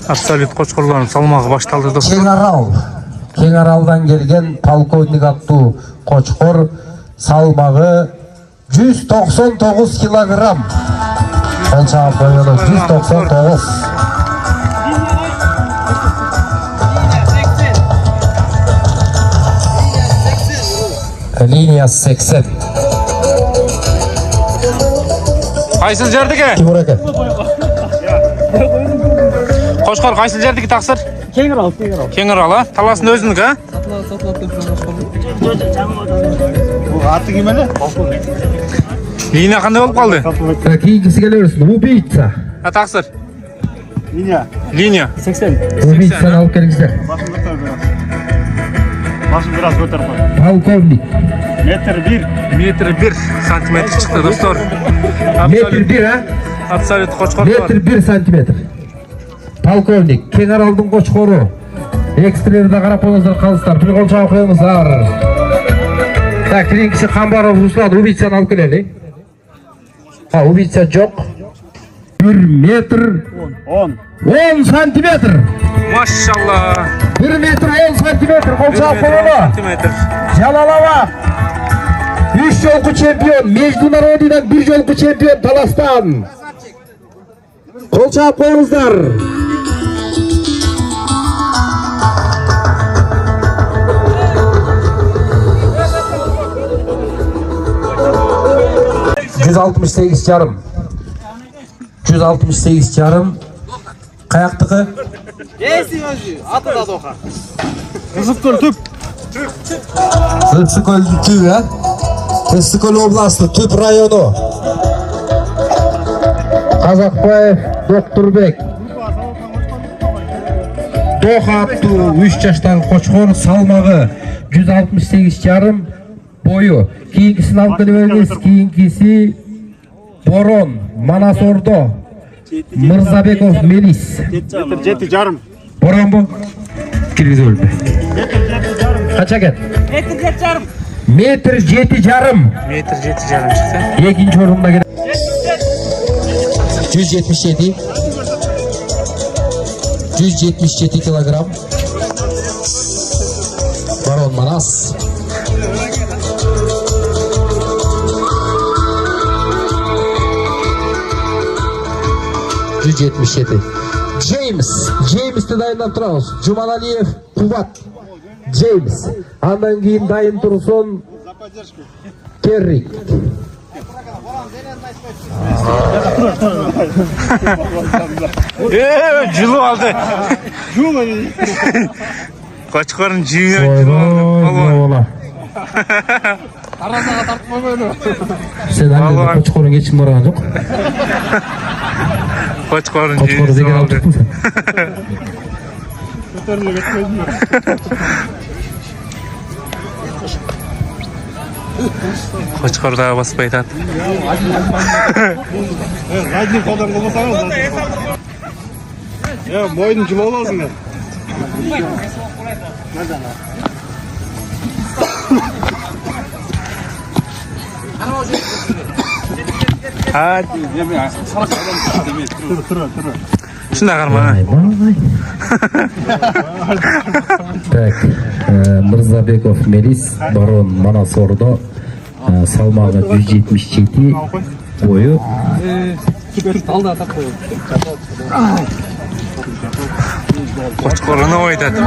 Абсолют Қошқорларының салмағы башталды достар. Кең Аралдан келген полковник аттуу Қошқор салмағы 199 килограмм. Қол бойыны 199. Линия 80. Қайсыл жердікі? Тимур әке. Қошқор қайсыл жердікі тақсыр? Кеңарал. Кеңарал, а? Таласын өзінікі, а? Аты кемелі? Линия қандай болып қалды? Кейінгісі келерсің, убийца. А тақсыр? Линия 80. Убийцаны алып келіңіздер. Басын біраз көтеріп қой. Полковник. Метр 1 сантиметр шықты достар. Метр 1, а? Абсолют Қошқор бар. Метр 1 сантиметр. Полковник. Кең Аралдың Қошқоры. Экстрелерді қарап қойыңыздар, қалыстар. Бір қол жауып қойыңыздар. Так, кейінгісі Қамбаров Руслан, убийцаны алып келелі. Убийца жоқ. 1 метр 10 сантиметр. Машалла. 1 метр 10 сантиметр. Қол жауып қойыңыздар. Жалалава. 3 жолғы чемпион. Международидан 1 жолғы чемпион Таластан. Қол жауып қойыңыздар. $168,5. 168,5. Қаяқтығы? Аты да доқа. Ысыкөл түп. Ысыкөл түп, а? Ысыкөл областы, түп районы. Қазақбаев Доқтурбек. Доқа аттуу 3 жаштағы Қошқор, салмағы 168,5. Бойы. Кейінгісін алып келеміз. Кейінгісі Борон, Манасордо, Мырзабеков Мелис. Метр 7,5. Борон бұл? Кіргізі өлді. Қача кет? Метр 7,5. Метр 7,5 шықты. Екінші орында келеді. 177 килограмм. Борон Манас. Джеймсті дайындап тұрамыз. Жуманалиев Кубат. Джеймс. Андан кейін дайын тұрсын Керрик. Жылу алды. Қошқорын жүйе. Аразаға тартып қоймайды. Сен әлі Қошқорын ешкім барған жоқ. Қошқорын Қошқоры деген алып тұрсың сен. Көтеріліп кетпейді. Қошқордағы баспайды аты. Задний қолдан қылмасаңыз. Мойын жылы оласың. Шында қарма. Так, Мырзабеков Мелис, Борон Манасордо, салмағы 177, бойы. Қошқорына ойдады.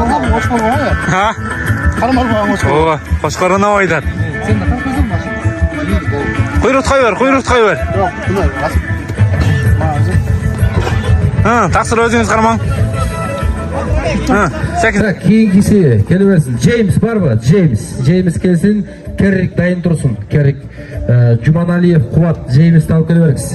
Қошқорына ойдады. Құйрықтқай бер. Тақсыр өзіңіз қармаң. Кейінгісі келі берсін. Джеймс бар ба? Джеймс келсін. Керрик дайын тұрсын. Керрик. Жуманалиев Кубат. Джеймс тауып келі беріңіз.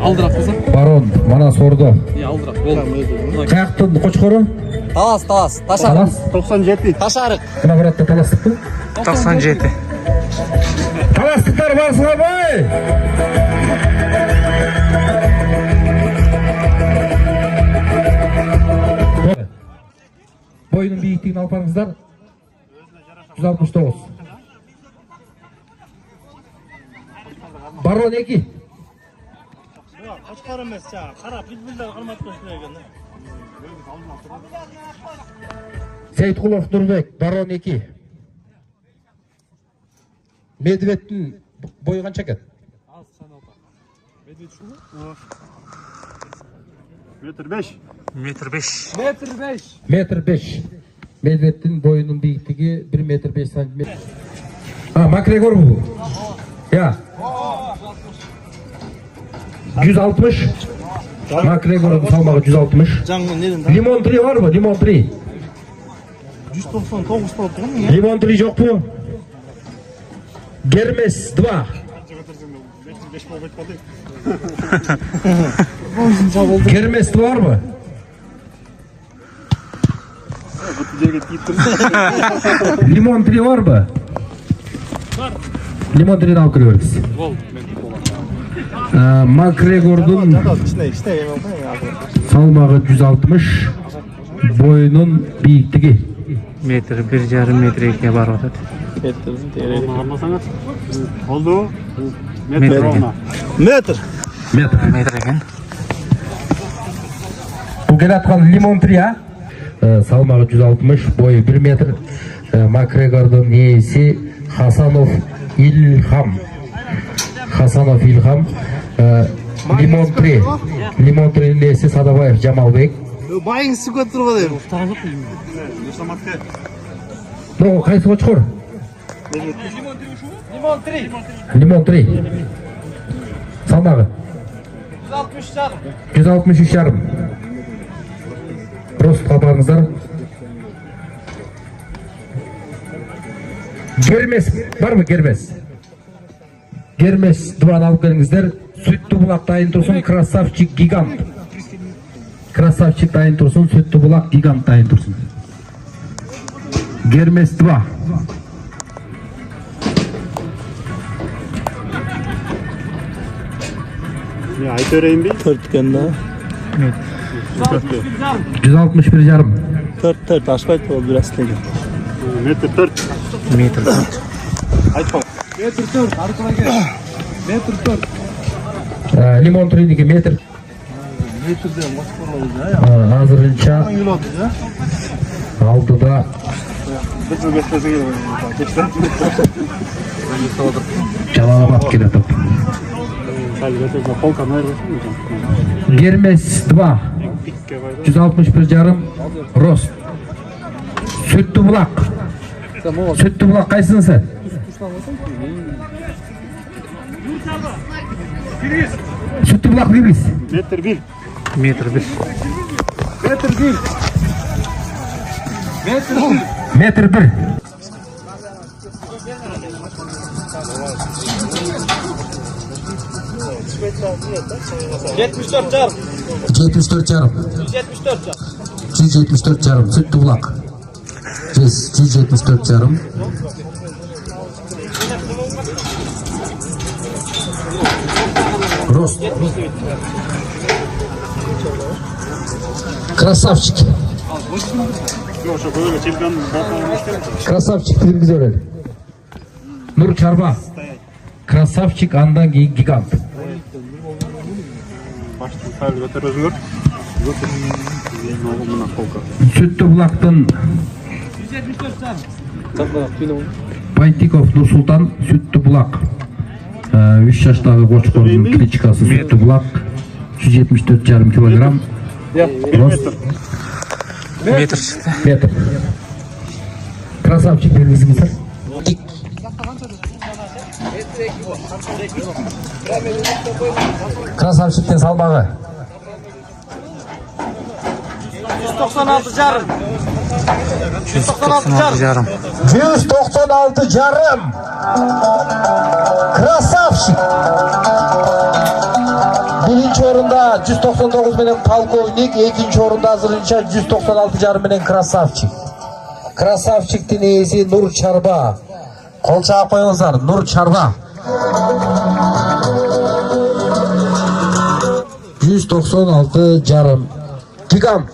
Алдырақ болса? Барон, Манасордо. Алдырақ болды. Қаяқтың Қошқоры? Талас. Талас? 97. Ташарық. Кына баратта таластық бұл? 97. Таластықтар барсыға бай! Бойының биіктігін алып барыңыздар. 169. Барон 2. Qo'chqor emas, qara pitbulllar qilmat qo'shlar ekan. Seyitqulov Nurbek, Baron 2. Medved'in boyu qancha ekan? Metr 5. Metr 5. Metr 5. Medved'in boyunun büyüklüğü 1 metr 5 santimetre. Ha, McGregor bu. Ya. 160. McGregor'un salmağı 160. Canın nerede? Limon tri var mı? Limon tri. 199 bo'lib turmi? Limon tri yok mu? Germes 2. 5 bo'lib qoldik. Germes var mı? Bu yerga tegib turibdi. Limon tri var mı? Limon tri'ni olib kiriyoruz. McGregor'un salmağı 160. Boyunun büyüklüğü. Metr 1,5 metrga barobar. Olmasangiz. Oldu. Metr. Metr. Metr ekan. Bu kelayotgan limon tri ha. Salmağı 160, boyu 1 metr. McGregor'un neyisi Hasanov İlham. Hasanov İlham. Limon tri. Limon tri'nin neyisi Sadabayev Jamalbek. Baying sukut turib qoldi. No, qaysi qo'chqor? Limon tri. Salmağı 163 yarım. Prost kaparınızlar. Germes var mı Germes? Germes duvan alıp gelingizler. Sütlü bulak dayın tursun, krasavçik gigant. Krasavçik dayın tursun, sütlü bulak gigant dayın tursun. Germes 2. Ya ayt vereyim bir. 4 ganda. 161 yarım. 4 aşpayt oldu biraz tege. Metr 4. Metr 4. Ayt bak. Metr 4. Arkana gel. Metr 4. Limon tri'niki metr. Metr diyorum. Boş var ya. Hazırınca Hangi yol atıyor ya? altıda Bir yıl geçmese geliyor. Geçten. Çalalabat gene top. Germes 2. 161 yarım. Rost. Sütlü bulak. Sütlü bulak kaysın sen? Sütlü bulak Libis. Metr 1. Metr 1. Metr 1. Metr 1. Yetmişdört yarım. 74 yarım. 174 yarım. 174 yarım. Sütlü bulak. 174 yarım. Rost. Krasavçik. Yok şu böyle çimden Krasavçik dediğimiz öyle. Nur Çarba. Krasavçik andan gigant. başta sadece götür özgür. Sütlü bulaktan Baytikov Nursultan Sütlü bulak. 3 yaştagi Qo'chqorning klichkasi Sütlü bulak. 174,5 kilogram. Rost. Metr chiqdi. Metr. Krasavchik belgisi. Krasavchikning salmog'i 196 yarım. 196 yarım. 196 yarım. Krasavchik. Birinci orunda 199 menen polkovnik, ikinci orunda hazırınca 196 yarım menen Krasavchik. Krasavchik'tin iyisi Nur Çarba. Kolçağa koyuңuzlar, Nur Çarba. 196 yarım. Gigant.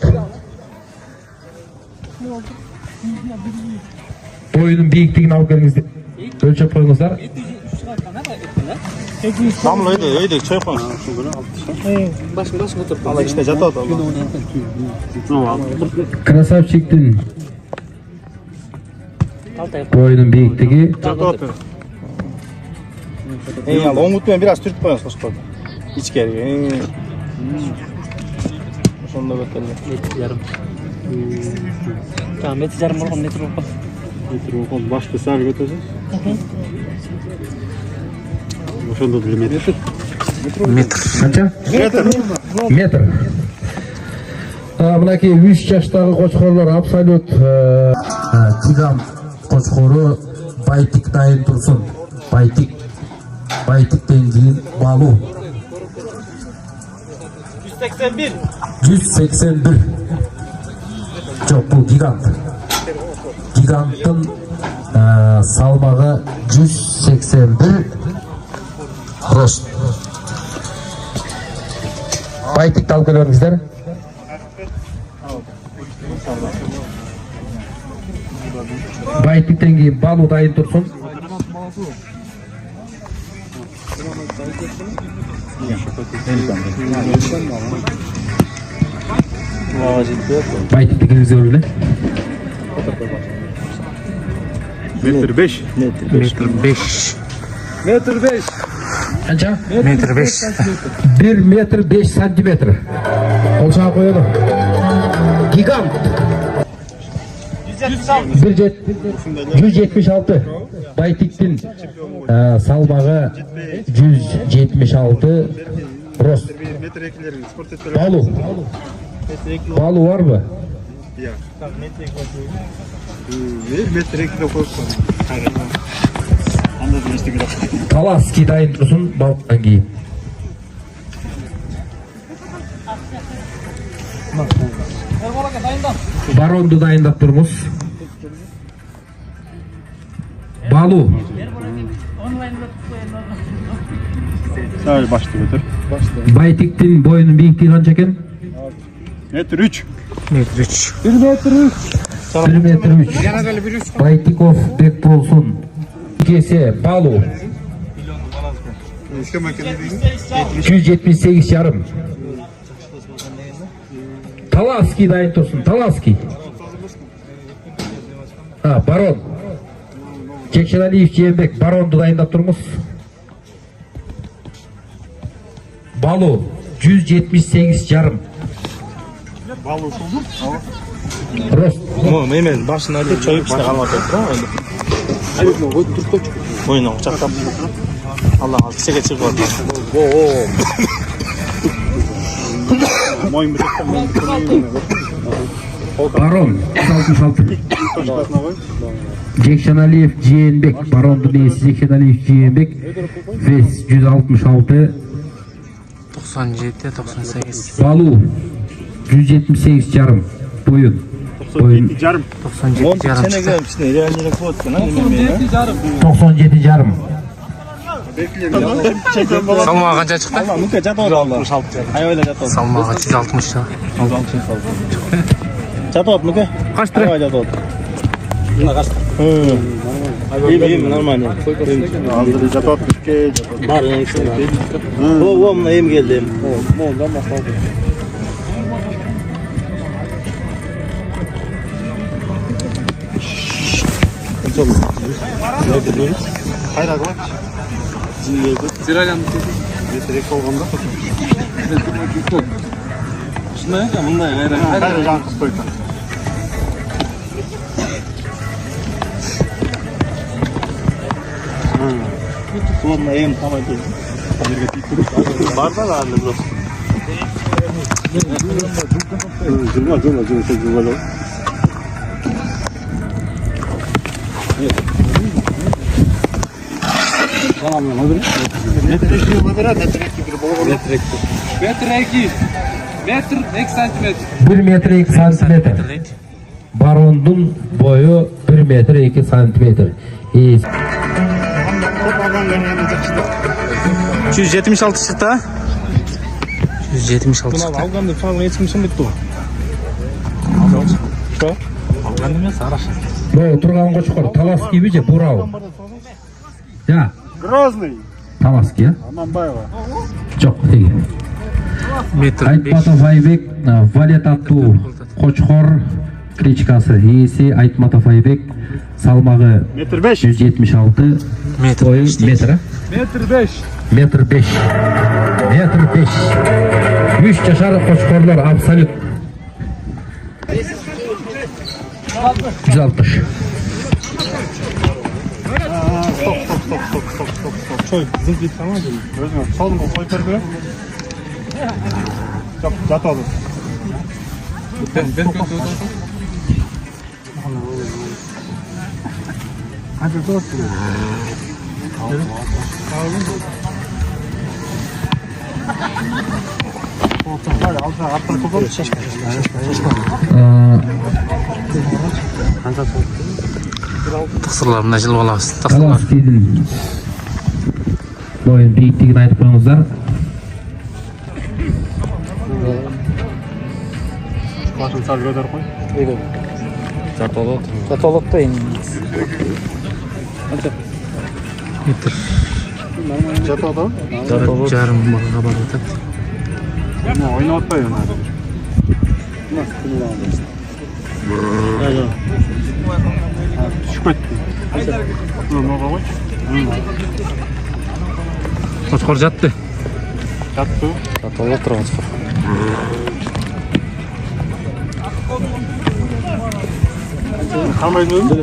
Boyunun büyüklüğünü alıp geliniz. Ölçüp koyuңuzlar. Damla öyle çay koy. Başın otur. Allah işte jata oldu. Krasavчиктин boyunun biyiktigi Jata otur. Al omutmen biraz Türk koyun sosta. İçkeri. Sonunda bakalım. Yarım. Tamam, metre yarım olsun, metre olsun. Metre olsun. Başta sağ götüreceğiz. Şunda da metre. Метр. qancha? Metr. Mınaki 3 yaşdagi qo'chqorlar absolut Tigan qo'chqori Baytik dayın tursun. Baytikten keyin Balu. 181. 181. Жоқ, бұл гигант. Гиганттың салмағы 181 рост. Байтикті алып келіңіздер. Байтиктен кейін Балу дайын тұрсын. Байтикті келіңіздер өрлі. Metre 5. Метр 5. Metre 5. Қанша? Метр 5. 1 метр 5 сантиметр. Ол жаға қойады. Гигант. 176. Байтиктің салмағы 176 рост. Metre eklerini spor etleri. Балу. Балу var mı? Metre ekle koysun. Anladım işte biraz. Talaski dayın тұрсын балықтан кейін. Barondu dayındап тұрмыз. Балу. Sağ başta götür. Байтиктің бойының биіктігі қанша екен? Metre 3. Метр 3. 1 метр 3. Байтиков бек болсын. Кесе Балу. 178 жарым. Таласки дайын тұрсын. Таласки. Барон. Жекшеналиев Жиенбек Баронды дайындап тұрмыз. Балу 178 жарым. Balı oldu. Рост. Hemen başına alıp çayıp işte kalmak yok. Oyunu uçaktan. Allah Allah çeke çık orada. Moyun bıçaktan Барон 166. Жекшеналиев Жиенбек Баронды несі Жекшеналиев Жиенбек вес 166. 97, 98. Балу 178 жарым. Boyun. Boyun Yarım. 97 yarım Sene çıktı. gelmiş işte. Realine koydun ha. 97 жарым. Salmağı kaça çıktı? Allah mı kaça doğru Allah. 66. Hay öyle jata. Salmağı 160 lira. Jata mı ki? Kaç lira? Hay jata. Buna kaç? İyi normal. Aldı jata Türkiye. Var yani işte. O mı em geldim. Moldan başladı. Hayır abi. Zirayla mı? Direkt olganda. Şuna ya bunda ya. Hayır hocam koyun. Sonra em tamam değil. Barda da anne bro. Cuma Метр 1 метр 2 сантиметр. Барондың бойы 1 метр 2 сантиметр. 176 çıktı. 176 çıktı. Algandı falan yetmişim bitti. Algandı mı sarı? Бұл тұрған қошқар талас кейбі же бұрау. Ja, Грозный. Таласки, а? Аманбаева. Жоқ, теге. Метр 5. Айтматов Айбек, Валет аттуу Қочқор кличкасы иесі Айтматов Айбек, салмағы Метр 5. 176, Метр бойы 5. метр, а? Метр 5. Метр 5. Метр 5. 3 жашар Қочқорлар абсолют. 160. Çoy, zırt git tamam mı? Özür solun o koy pergüle. Jat oldu. Hadi dostum. Hadi altına atlar kopalım. Тықсырларына жылып алабыз. Тықсырлар. Таласкидің бойын биіктігін айтып қойыңыздар. Başını sal göder koy. Жатолот да эми. Метр Jat oldu. жарым бағаға барып жатады. Ama oynatmayın hadi. Nasıl kullanıyorsun? Evet. Düşük etti. Ne oldu? Қошқор жатты. Yattı. Жатолот турган чыгар. Kalmayın mı?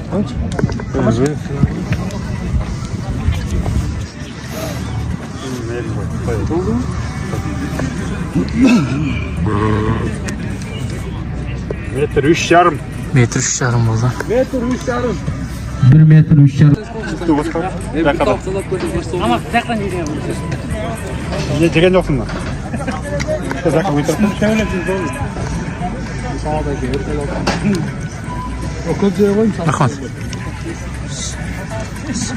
Metr 3,5. Метр 3,5 болды. 1 метр 3,5. Tuttu başka. Ne kadar? Ama жакан жерге. Ne çeken yoksun lan. Zakka götür. Şöyle bir Рахмат.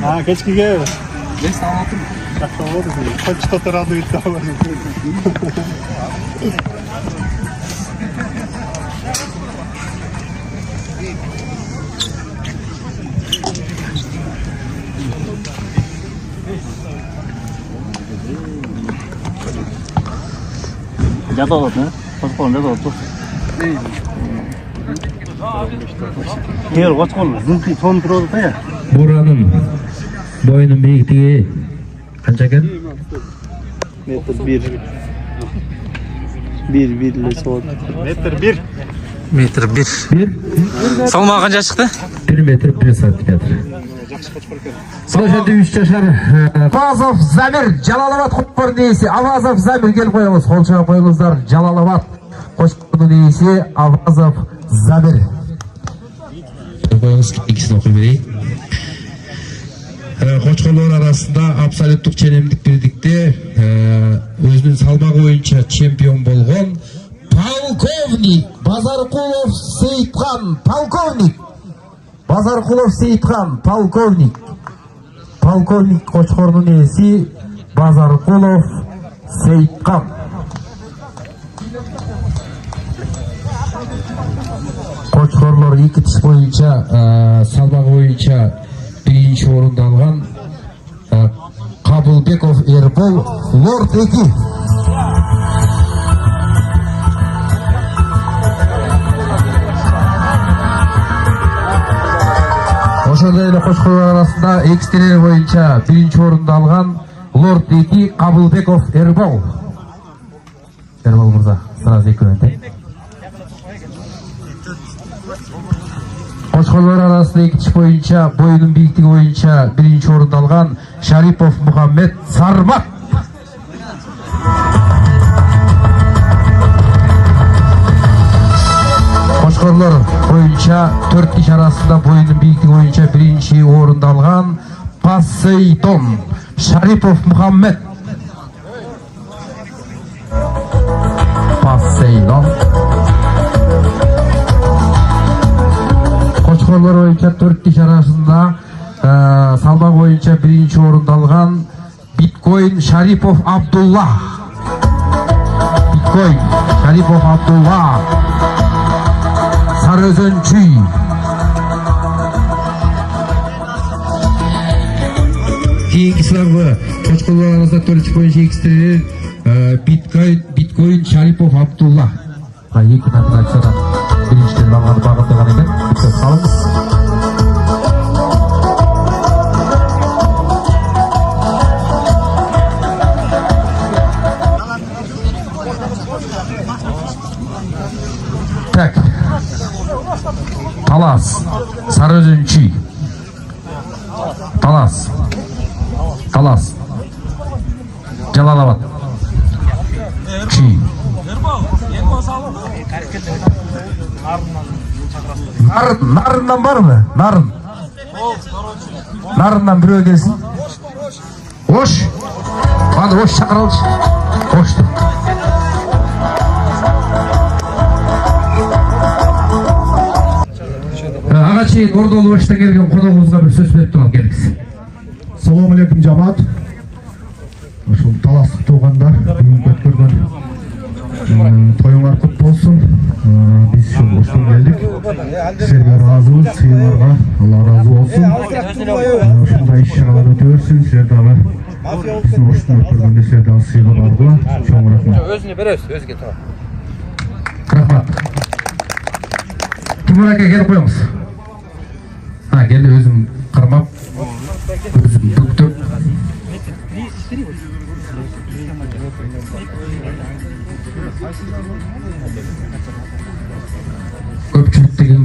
Ha geç ki gel. Ne sağlatın? Zakka oldu. Kaç tatır adı gitti ama. Жатолот, не? Қошқор жатолот. Егер қошқор зыңқи сон тұрады да я. Бураның бойының биіктігі қанша екен? Метр 1. 1 ile соғат. Metr 1. Метр 1. 1 Салмағы қанша шықты? 1 метр 1 сантиметр. Сол жерде 3 жашар Авазов Замир Жалалабад Қошқордың иесі Авазов Замир келіп қойыңыз. Қол шығарып қойыңыздар. Жалалабад Қошқордың иесі Авазов Замир. Қойыңыз ikisini оқи берейік. Қошқорлар арасында абсолюттік ченемдік бірдікте өзінің салмағы бойынша чемпион болған полковник Базарқұлов Сейітхан. Полковник Базарқұлов Сейітхан. Полковник Қошқордың иесі Базарқұлов Сейітхан. Қошқорлар екі тіс бойынша салмағы бойынша бірінші орынды алған Қабылбеков Ербол Лорд 2. Ошондой Қошқорлар арасында экстерьер бойынша бірінші орынды алған Лорд 2 Қабылбеков Ербол. Ербол мырза, сразу екеуін. Қошқорлар арасында екінші бойынша бойының биіктігі бойынша бірінші орынды алған Шарипов Мұхаммед Сармат. Қошқорлар бойынша 4 киши арасында бойының биіктігі бойынша бірінші орынды алған Посейдон Шарипов Мұхаммед. Посейдон. Қошқорлар бойынша 4 киши арасында салмақ бойынша бірінші орынды алған Биткоин Шарипов Абдулла. Биткоин Шарипов Абдулла. Sarıözön Çüy. Keyingi sınavı Çocuklarınızda Төлөч боюнча экстрелер биткоин Шарипов Абдулла. Екі номинациядан біріншіден бағындырған екен. Құттықтап қалыңыз. Так. Талас. Сарыөзен Чи. Талас. Жалалабад. Чи. Narından var mı? Narın. Narından biri gelsin. Hoş. Hadi hoş çakıralım. Hoştu. Ağa çeyin orada olu başta gelген konağımızға bir söz беріп тұрған келіңіз. Салам алейкум жамаат. Ошол таластык туугандар бүгүнкү өткөргөн тоюңар кут болсун. Биз ушул келдик. Силерге ыраазыбыз, сыйларга Алла ыраазы болсун. Ушундай иш-чаралар өтө берсин. Силер дагы биздин ушуну өткөргөндө силер дагы сыйга бардыла. Чоң рахмат. Өзүнө беребиз, өзгө тура. Рахмат. Тимур ака келип коюңуз. Келди өзүм кармап, өзүм бүктөп. Көпчүлүк деген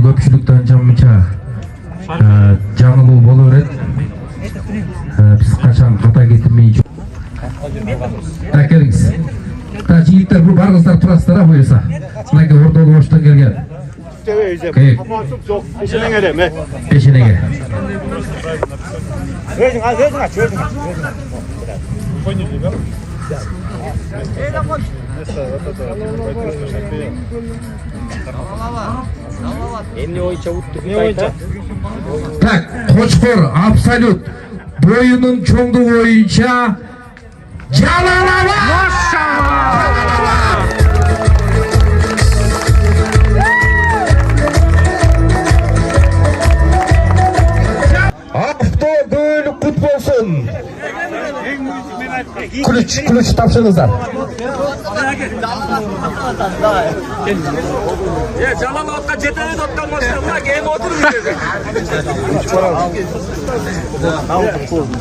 көпчүлүктөн жамыча жаңылуу боло берет. Биз качан ката кетирмей. Келиңиз. Жигиттер, бул барыңыздар турасыздар, буюрса. Мынакей ордолу боштон келген. Peşine. Так, Koçkor absolut boyunun çoğunluğu boyunca Jalalabat. Автogol kut bolsun. Kılıç tapşırınızlar. Jalalabat'a ceteli tuttan başkanına game oturmuyor.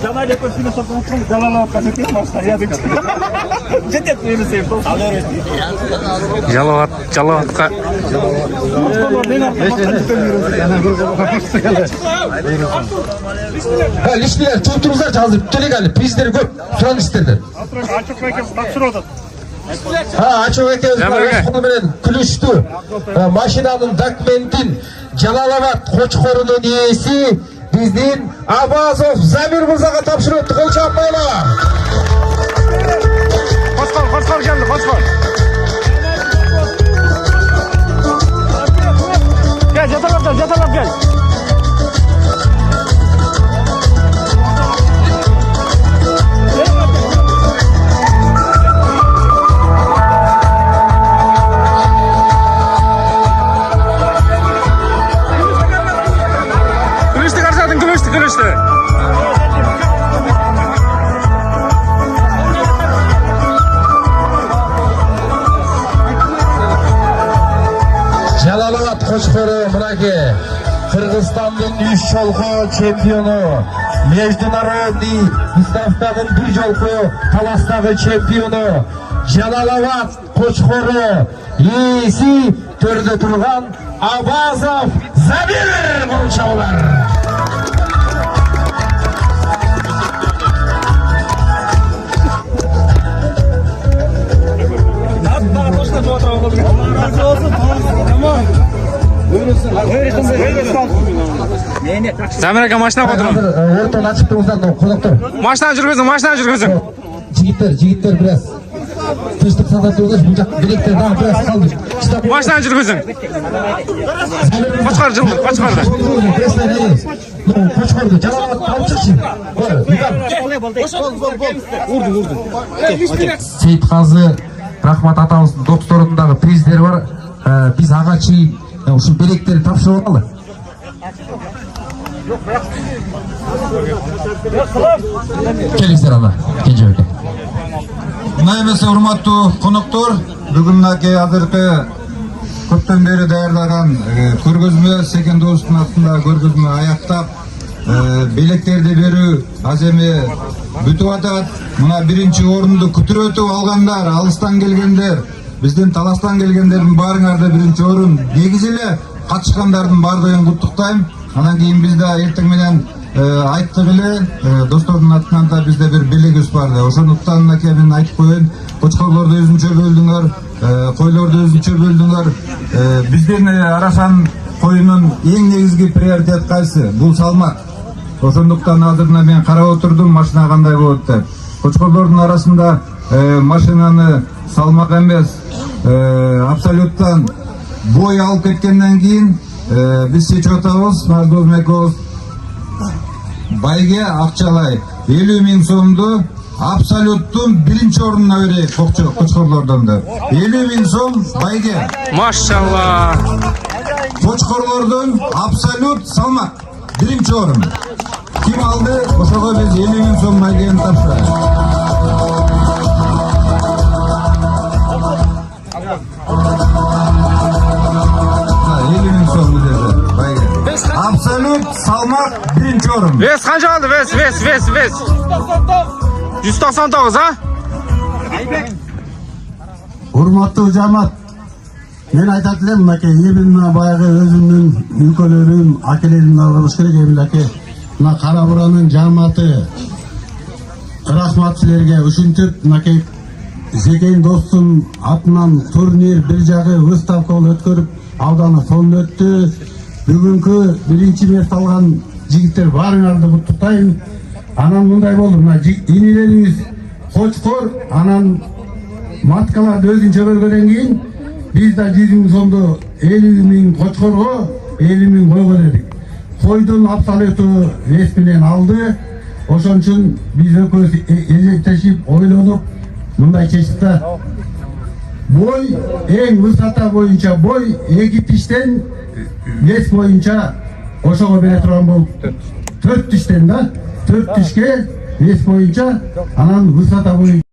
Sana deposunu sokaktan Jalalabat'a ceteli maçta ya dedik. Ceteli tuyunu sevdim. Жалаватқа. Liştiler, çoğunluklar hazır. Tüle geldi. Bizleri gör. Suran isterdi. Açık mekan tapşırıyordu. Açık mekan külüştü. Maşinanın dokumentin Jalalabat Koçkorunun iyisi bizden Abazov Zamir Mırzaga tapşırıyordu. Kol çapmayla. Koçkor geldi, Koçkor. Gel, Jatalab gel. Kılıçtı. Jalalabat Koçkoru mınaki Kırgızstan'ın 3 жолку чемпиону, Международный Диставканын 1 жолку таластагы чемпиону Jalalabat Koçkoru ээси төрдө турган Абазов Замир болчабылар. Замир ака машина қотырым. Ортаны ачып тұрыңыздар, қонақтар. Машина жүргізің. Жигиттер біраз тыныштық сақтап тұрыңыздар, бұл жақ билеттер дағы біраз қалды. Машина жүргізің. Қошқарды. Қошқарды, Жалалабат алып шықшы. Сейітқазы Рахмат атамыздың досторындағы приздері бар. Біз ағачи ұшы беректерді тапшырып алды. Келиңиздер ала. Кенжебек. Мына эмес урматтуу коноктор, бүгүн мынакей азыркы көптөн бери даярдаган көргөзмө Секен Доостун астында көргөзмө аяктап белектерди берүү аз эми бүтүп атат. Мына биринчи орунду күтүрөтүп алгандар, алыстан келгендер, биздин таластан келгендердин баарыңарды биринчи орун, негизи эле катышкандардын баардыгын куттуктайм. Анан кийин бизде эртең менен айттык эле, достордун атынан да бизде бир белегибиз бар. Ошондуктан мынакей мен айтып коеюн, кочкорлорду өзүнчө бөлдүңөр, койлорду өзүнчө бөлдүңөр. Биздин Арашан коюнун эң негизги приоритет кайсы? Бул салмак. Ошондуктан азыр мен карап отурдум, машина кандай болот деп. Кочкорлордун арасында машинаны салмак эмес, абсолюттан бой алып кеткенден кийин биз чечип атабыз, Досмек экөөбүз байге акчалай 50 000 сомду абсолюттун биринчи орунуна берейик кочкорлордон деп. 50 000 сом байге. Машалла. Кочкорлордун абсолют салмак биринчи орун. Ким алды? Ошого биз 50 000 сом байгени тапшырабыз. Абсолют салмак биринчи орун. Вес канча kaldı? Вес. 199 ha? Урматтуу жамаат, мен айтат элем, мынакей эми баягы өзүмдүн өлкөлөрүм, акелеримди алыш керек. Эмилаке мына Кара Буранын жамааты рахмат силерге. Ушинтип мынакей Секен Достун атынан турнир, бир жагы выставка өткөрүп, ауданы фон өттү. Бүгүнкү биринчи мерт алган жигиттер баарыңарды куттуктайм. Анан мындай болду, мына инилерибиз кочкор, анан маткаларды өзүнчө бөлгөндөн кийин биз да 100 000 сомду 50 000 кочкорго, 50 000 койго дедик. Койдун абсолюту вес менен алды. Ошон үчүн биз экөөбүз эзектешип, ойлонуп мындай чечтик да. Бой эң высота боюнча бой 2 тиштен вес боюнча ошого бере турган болуп 4 тиштен да, 4 тишке вес боюнча, анан высота боюнча